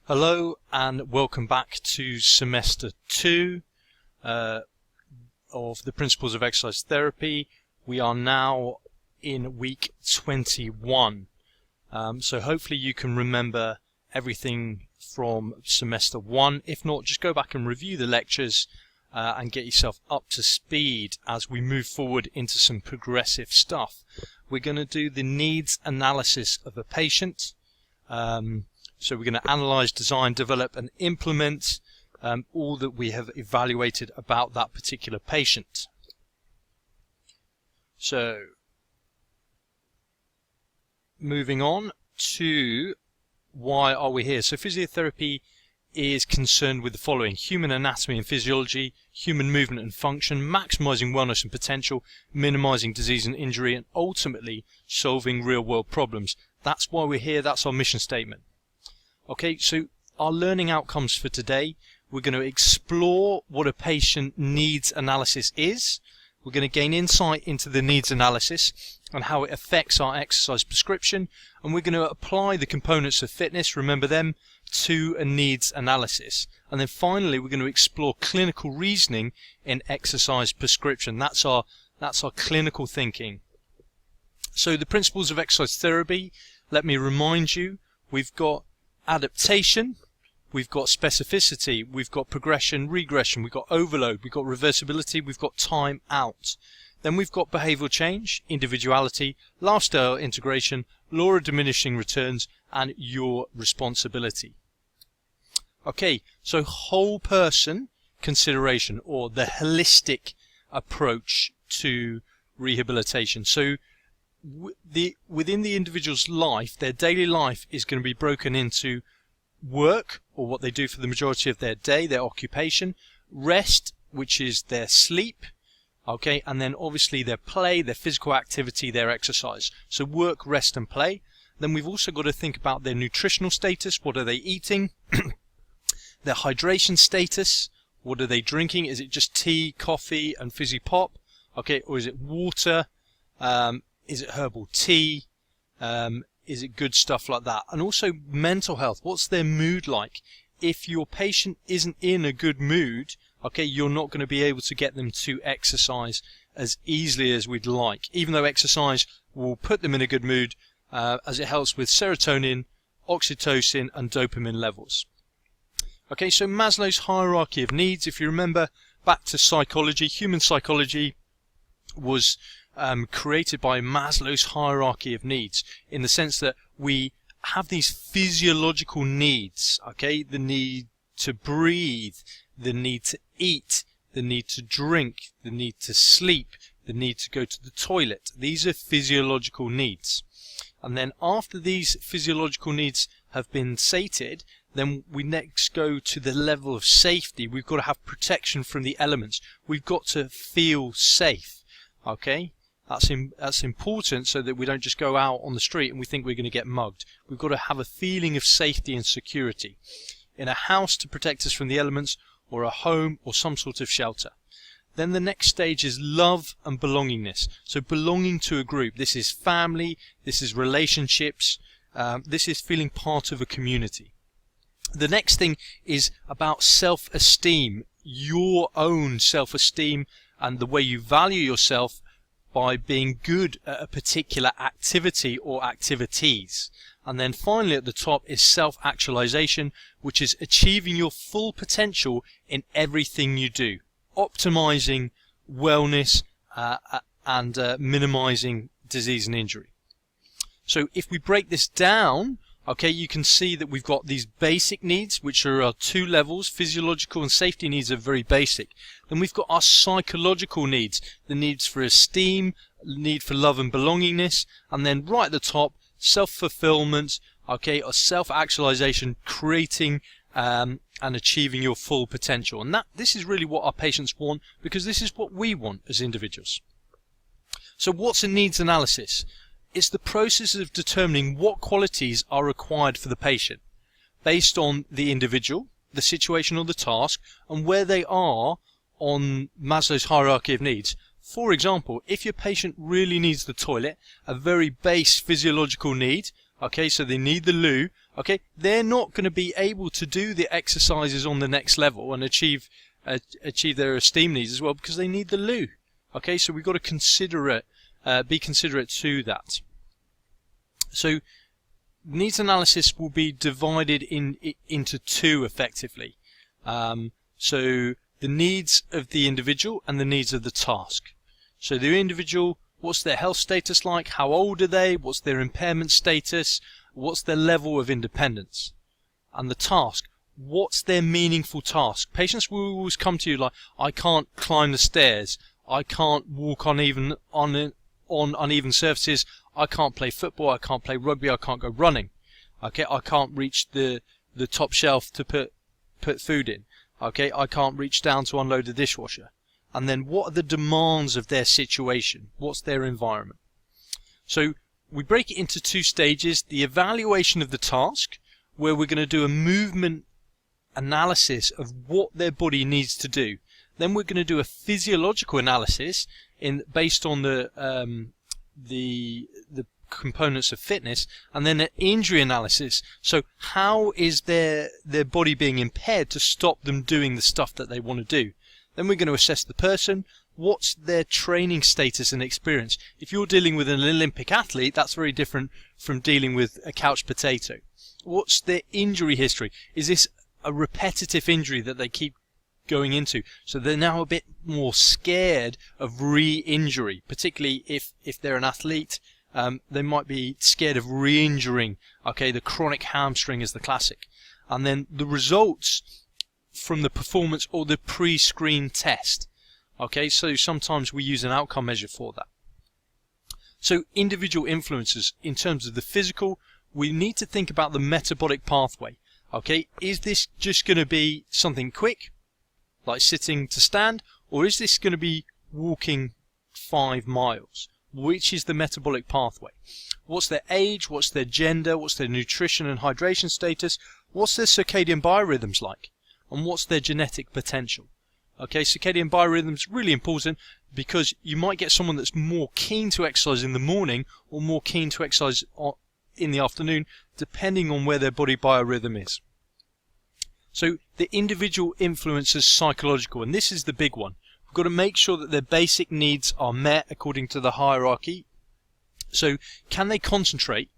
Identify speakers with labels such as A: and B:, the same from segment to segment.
A: Hello and welcome back to semester 2 of the Principles of Exercise Therapy. We are now in week 21. So hopefully you can remember everything from semester 1. If not, just go back and review the lectures and get yourself up to speed as we move forward into some progressive stuff. We're going to do the needs analysis of a patient. So we're going to analyze, design, develop and implement all that we have evaluated about that particular patient. So moving on to why are we here. So physiotherapy is concerned with the following: human anatomy and physiology, human movement and function, maximizing wellness and potential, minimizing disease and injury, and ultimately solving real world problems. That's why we're here. That's our mission statement. Okay, so our learning outcomes for today, we're going to explore what a patient needs analysis is. We're going to gain insight into the needs analysis and how it affects our exercise prescription. And we're going to apply the components of fitness, remember them, to a needs analysis. And then finally, we're going to explore clinical reasoning in exercise prescription. That's our clinical thinking. So the principles of exercise therapy, let me remind you, we've got adaptation, we've got specificity, we've got progression, regression, we've got overload, we've got reversibility, we've got time out. Then we've got behavioral change, individuality, lifestyle integration, law of diminishing returns, and your responsibility. Okay, so whole person consideration, or the holistic approach to rehabilitation. So within the individual's life, their daily life is going to be broken into work, or what they do for the majority of their day, their occupation, rest, which is their sleep, okay, and then obviously their play, their physical activity, their exercise. So work, rest and play. Then we've also got to think about their nutritional status. What are they eating? Their hydration status. What are they drinking? Is it just tea, coffee and fizzy pop? Okay, or is it water? Is it herbal tea? Is it good stuff like that? And also mental health. What's their mood like? If your patient isn't in a good mood, okay, you're not going to be able to get them to exercise as easily as we'd like, even though exercise will put them in a good mood as it helps with serotonin, oxytocin and dopamine levels. Okay, so Maslow's hierarchy of needs, if you remember back to psychology, human psychology was created by Maslow's hierarchy of needs, in the sense that we have these physiological needs, okay, the need to breathe, the need to eat, the need to drink, the need to sleep, the need to go to the toilet. These are physiological needs. And then after these physiological needs have been sated, then we next go to the level of safety. We've got to have protection from the elements. We've got to feel safe, okay? That's important, so that we don't just go out on the street and we think we're going to get mugged. We've got to have a feeling of safety and security in a house to protect us from the elements, or a home, or some sort of shelter. Then the next stage is love and belongingness. So belonging to a group. This is family, this is relationships, this is feeling part of a community. The next thing is about self-esteem, your own self-esteem and the way you value yourself by being good at a particular activity or activities. And then finally at the top is self-actualization, which is achieving your full potential in everything you do, optimizing wellness and minimizing disease and injury. So if we break this down, okay, you can see that we've got these basic needs, which are our two levels. Physiological and safety needs are very basic. Then we've got our psychological needs, the needs for esteem, need for love and belongingness, and then right at the top, self-fulfillment, okay, or self-actualization, creating and achieving your full potential. And this is really what our patients want, because this is what we want as individuals. So what's a needs analysis? It's the process of determining what qualities are required for the patient based on the individual, the situation or the task, and where they are on Maslow's hierarchy of needs. For example, if your patient really needs the toilet, a very base physiological need, okay, so they need the loo, okay, they're not going to be able to do the exercises on the next level and achieve their esteem needs as well, because they need the loo. Okay, so we've got to be considerate to that. So needs analysis will be divided into two effectively. So the needs of the individual and the needs of the task. So the individual, what's their health status like? How old are they? What's their impairment status? What's their level of independence? And the task, what's their meaningful task? Patients will always come to you like, I can't climb the stairs, I can't walk on uneven surfaces, I can't play football, I can't play rugby, I can't go running. Okay, I can't reach the top shelf to put food in. Okay, I can't reach down to unload the dishwasher. And then what are the demands of their situation? What's their environment? So we break it into two stages. The evaluation of the task, where we're going to do a movement analysis of what their body needs to do. Then we're going to do a physiological analysis based on the components of fitness, and then an injury analysis. So how is their body being impaired to stop them doing the stuff that they want to do? Then we're going to assess the person. What's their training status and experience? If you're dealing with an Olympic athlete, that's very different from dealing with a couch potato. What's their injury history? Is this a repetitive injury that they keep going into? So they're now a bit more scared of re-injury, particularly if they're an athlete. They might be scared of re-injuring. Okay, the chronic hamstring is the classic. And then the results from the performance or the pre-screen test. Okay, so sometimes we use an outcome measure for that. So individual influences in terms of the physical, we need to think about the metabolic pathway. Okay, is this just going to be something quick, like sitting to stand, or is this going to be walking 5 miles? Which is the metabolic pathway? What's their age? What's their gender? What's their nutrition and hydration status? What's their circadian biorhythms like? And what's their genetic potential? Okay, circadian biorhythms really important, because you might get someone that's more keen to exercise in the morning or more keen to exercise in the afternoon, depending on where their body biorhythm is. So the individual influences psychological, and this is the big one. We've got to make sure that their basic needs are met according to the hierarchy. So can they concentrate?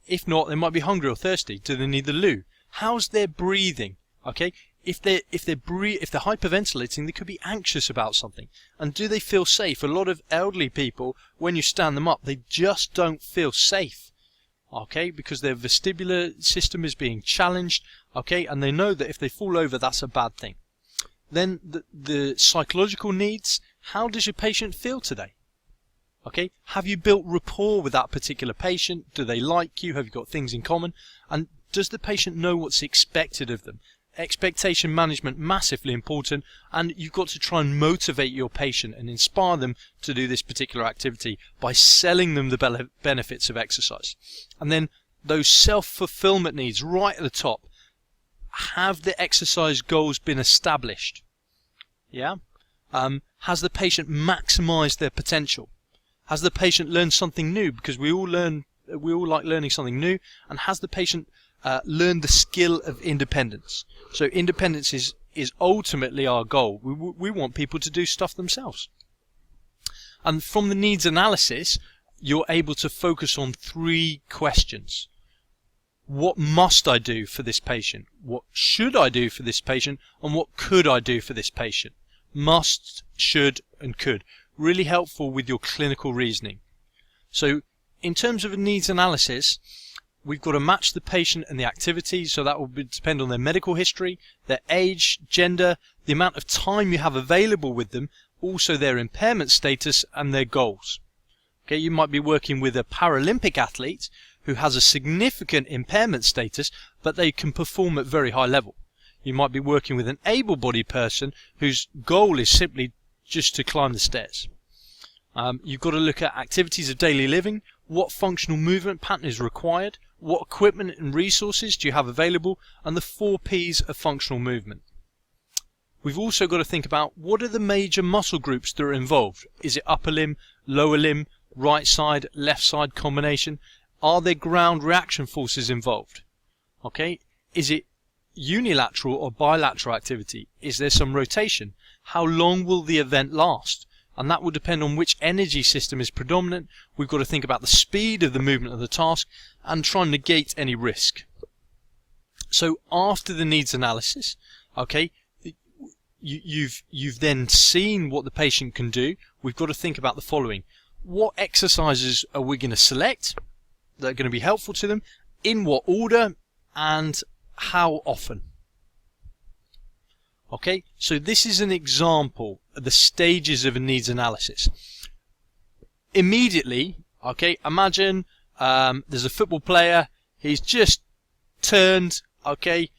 A: If not, they might be hungry or thirsty. Do they need the loo? How's their breathing? Okay, if they're hyperventilating, they could be anxious about something. And do they feel safe? A lot of elderly people, when you stand them up, they just don't feel safe. Okay, because their vestibular system is being challenged. Okay, and they know that if they fall over, that's a bad thing. Then the psychological needs. How does your patient feel today? Okay, have you built rapport with that particular patient? Do they like you? Have you got things in common? And does the patient know what's expected of them? Expectation management, massively important, and you've got to try and motivate your patient and inspire them to do this particular activity by selling them the benefits of exercise. And then those self-fulfillment needs right at the top. Have the exercise goals been established? Yeah? Has the patient maximized their potential? Has the patient learned something new? Because we all like learning something new. And has the patient learned the skill of independence? So independence is ultimately our goal. We want people to do stuff themselves. And from the needs analysis, you're able to focus on 3 questions. What must I do for this patient? What should I do for this patient? And what could I do for this patient? Must, should, and could. Really helpful with your clinical reasoning. So in terms of a needs analysis, we've got to match the patient and the activity, so that will depend on their medical history, their age, gender, the amount of time you have available with them, also their impairment status and their goals. Okay, you might be working with a Paralympic athlete who has a significant impairment status, but they can perform at very high level. You might be working with an able-bodied person whose goal is simply just to climb the stairs. You've got to look at activities of daily living, what functional movement pattern is required, what equipment and resources do you have available, and the 4 P's of functional movement. We've also got to think about what are the major muscle groups that are involved. Is it upper limb, lower limb, right side, left side combination? Are there ground reaction forces involved? Okay, is it unilateral or bilateral activity? Is there some rotation? How long will the event last? And that will depend on which energy system is predominant. We've got to think about the speed of the movement of the task and try and negate any risk. So after the needs analysis, okay, you've then seen what the patient can do. We've got to think about the following. What exercises are we going to select that are going to be helpful to them, in what order, and how often? Okay, so this is an example of the stages of a needs analysis. Immediately, okay, imagine there's a football player, he's just turned, okay,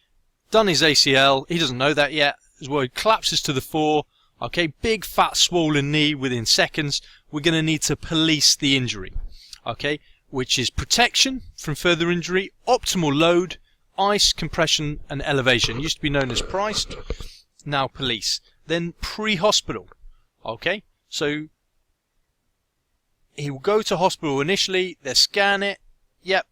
A: done his ACL, he doesn't know that yet, as well, he collapses to the floor, okay, big fat swollen knee within seconds. We're going to need to police the injury, okay, which is protection from further injury, optimal load, ice, compression and elevation. It used to be known as priced, now police. Then pre-hospital, okay, so he will go to hospital initially, they scan it, yep,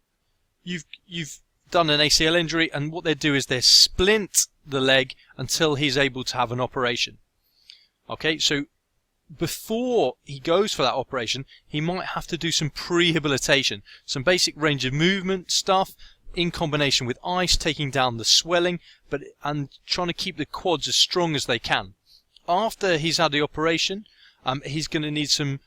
A: you've done an ACL injury, and what they do is they splint the leg until he's able to have an operation. Okay, so before he goes for that operation, he might have to do some prehabilitation, some basic range of movement stuff in combination with ice, taking down the swelling, and trying to keep the quads as strong as they can. After he's had the operation, he's going to need some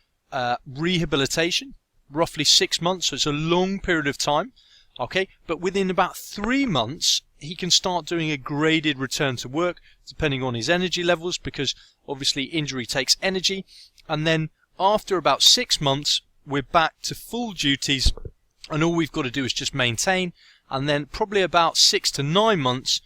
A: rehabilitation, roughly 6 months, so it's a long period of time. Okay, but within about 3 months, he can start doing a graded return to work, depending on his energy levels, because obviously injury takes energy. And then after about 6 months, we're back to full duties, and all we've got to do is just maintain. And then probably about 6 to 9 months,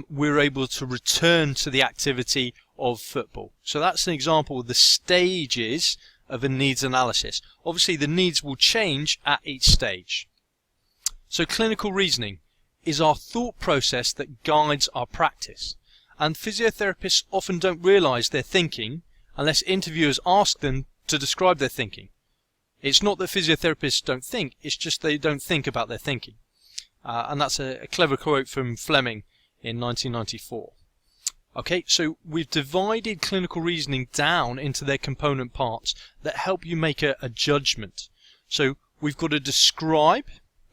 A: we're able to return to the activity of football. So that's an example of the stages of a needs analysis. Obviously, the needs will change at each stage. So clinical reasoning is our thought process that guides our practice. And physiotherapists often don't realise they're thinking unless interviewers ask them to describe their thinking. It's not that physiotherapists don't think, it's just they don't think about their thinking. And that's a clever quote from Fleming in 1994. Okay, so we've divided clinical reasoning down into their component parts that help you make a judgment. So we've got to describe,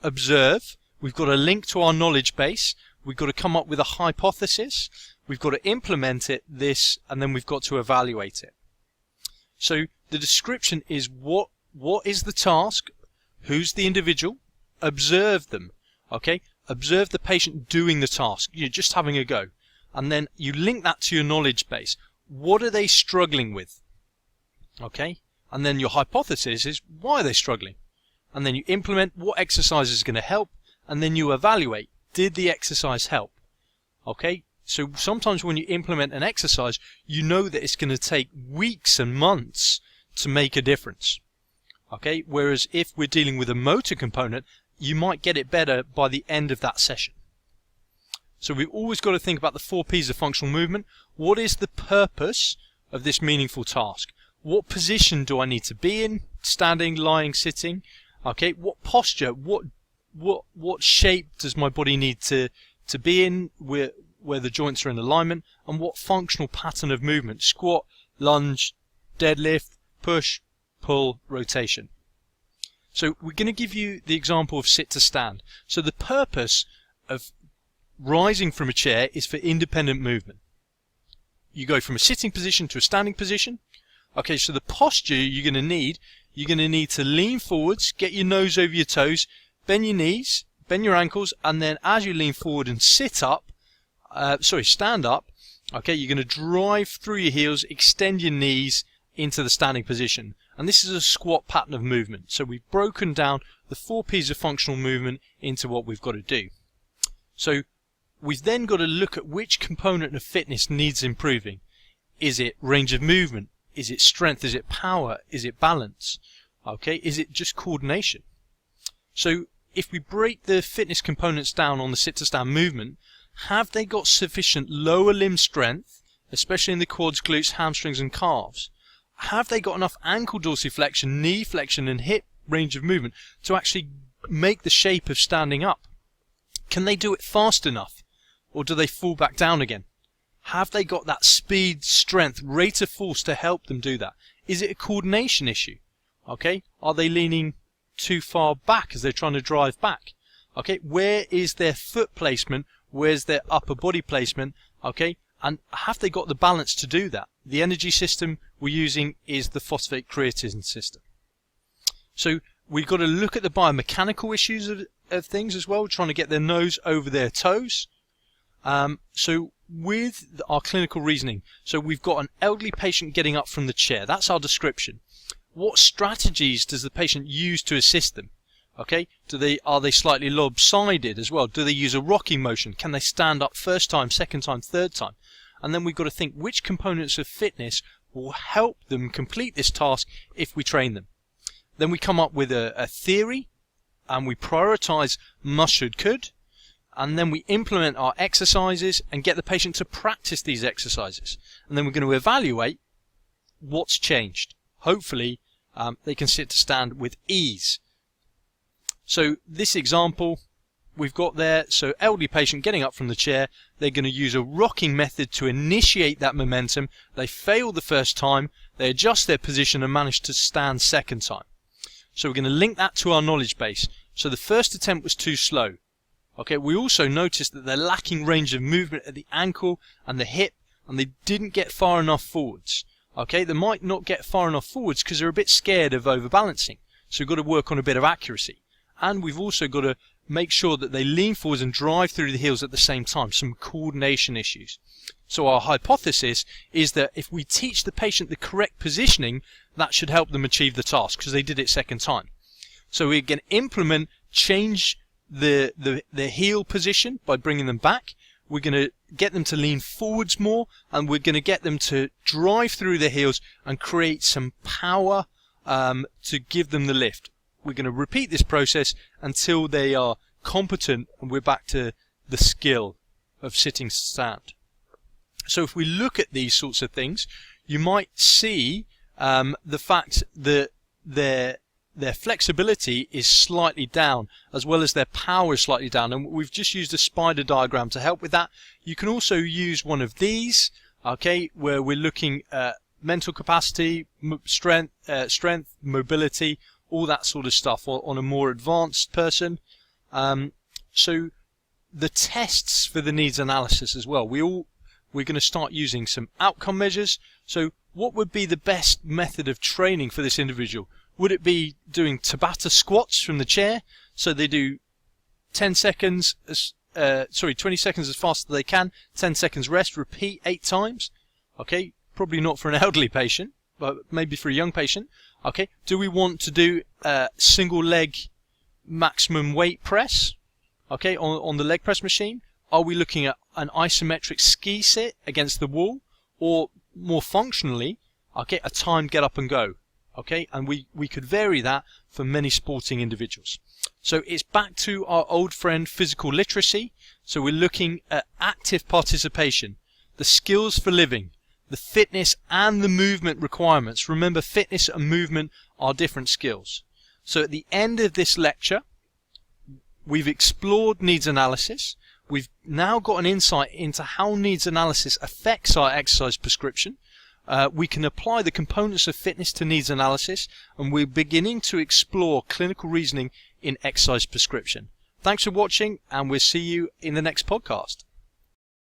A: observe, we've got to link to our knowledge base, we've got to come up with a hypothesis, we've got to implement this, and then we've got to evaluate it. So the description is what is the task, who's the individual, observe them, okay, observe the patient doing the task, you're just having a go, and then you link that to your knowledge base. What are they struggling with? Okay, and then your hypothesis is why are they struggling? And then you implement what exercise is going to help, and then you evaluate, did the exercise help? Okay, so sometimes when you implement an exercise, you know that it's going to take weeks and months to make a difference. Okay, whereas if we're dealing with a motor component, you might get it better by the end of that session. So we've always got to think about the 4 P's of functional movement. What is the purpose of this meaningful task? What position do I need to be in? Standing, lying, sitting? Okay, what posture, what shape does my body need to be in where the joints are in alignment, and what functional pattern of movement, squat, lunge, deadlift, push, pull, rotation. So we're going to give you the example of sit to stand. So the purpose of rising from a chair is for independent movement. You go from a sitting position to a standing position. Okay, so the posture you're going to need to lean forwards, get your nose over your toes, bend your knees, bend your ankles, and then as you lean forward and stand up, okay, you're going to drive through your heels, extend your knees into the standing position. And this is a squat pattern of movement. So we've broken down the 4 P's of functional movement into what we've got to do. So we've then got to look at which component of fitness needs improving. Is it range of movement? Is it strength? Is it power? Is it balance? Okay, is it just coordination? So if we break the fitness components down on the sit to stand movement, have they got sufficient lower limb strength, especially in the quads, glutes, hamstrings and calves? Have they got enough ankle dorsiflexion, knee flexion and hip range of movement to actually make the shape of standing up? Can they do it fast enough, or do they fall back down again? Have they got that speed, strength, rate of force to help them do that? Is it a coordination issue? Okay, are they leaning too far back as they're trying to drive back? Okay, where is their foot placement? Where's their upper body placement? Okay, and have they got the balance to do that? The energy system we're using is the phosphate creatine system. So we've got to look at the biomechanical issues of things as well, trying to get their nose over their toes. So with our clinical reasoning, so we've got an elderly patient getting up from the chair. That's our description. What strategies does the patient use to assist them? Okay, are they slightly lopsided as well? Do they use a rocking motion? Can they stand up first time, second time, third time? And then we've got to think which components of fitness will help them complete this task if we train them. Then we come up with a theory, and we prioritize must, should, could, and then we implement our exercises and get the patient to practice these exercises. And then we're going to evaluate what's changed. Hopefully, they can sit to stand with ease. So this example we've got there, so elderly patient getting up from the chair, they're going to use a rocking method to initiate that momentum. They fail the first time, they adjust their position and manage to stand second time. So we're going to link that to our knowledge base. So the first attempt was too slow. Okay, we also noticed that they're lacking range of movement at the ankle and the hip, and they didn't get far enough forwards. Okay, they might not get far enough forwards because they're a bit scared of overbalancing. So we've got to work on a bit of accuracy. And we've also got to make sure that they lean forwards and drive through the heels at the same time, some coordination issues. So our hypothesis is that if we teach the patient the correct positioning, that should help them achieve the task because they did it second time. So we can implement, change the heel position by bringing them back. We're going to get them to lean forwards more, and we're going to get them to drive through their heels and create some power to give them the lift. We're going to repeat this process until they are competent and we're back to the skill of sitting to stand. So if we look at these sorts of things, you might see the fact that their flexibility is slightly down, as well as their power is slightly down, and we've just used a spider diagram to help with that. You can also use one of these, okay, where we're looking at mental capacity, strength, mobility, all that sort of stuff on a more advanced person. So the tests for the needs analysis as well, we're going to start using some outcome measures. So what would be the best method of training for this individual? Would it be doing Tabata squats from the chair? So they do 20 seconds as fast as they can, 10 seconds rest, repeat 8 times. Okay, probably not for an elderly patient, but maybe for a young patient. Okay, do we want to do a single leg maximum weight press? Okay, on the leg press machine? Are we looking at an isometric ski sit against the wall? Or more functionally, okay, a timed get up and go? Okay, and we could vary that for many sporting individuals. So it's back to our old friend physical literacy. So we're looking at active participation, the skills for living, the fitness and the movement requirements. Remember, fitness and movement are different skills. So at the end of this lecture, we've explored needs analysis. We've now got an insight into how needs analysis affects our exercise prescription. We can apply the components of fitness to needs analysis, and we're beginning to explore clinical reasoning in exercise prescription. Thanks for watching, and we'll see you in the next podcast.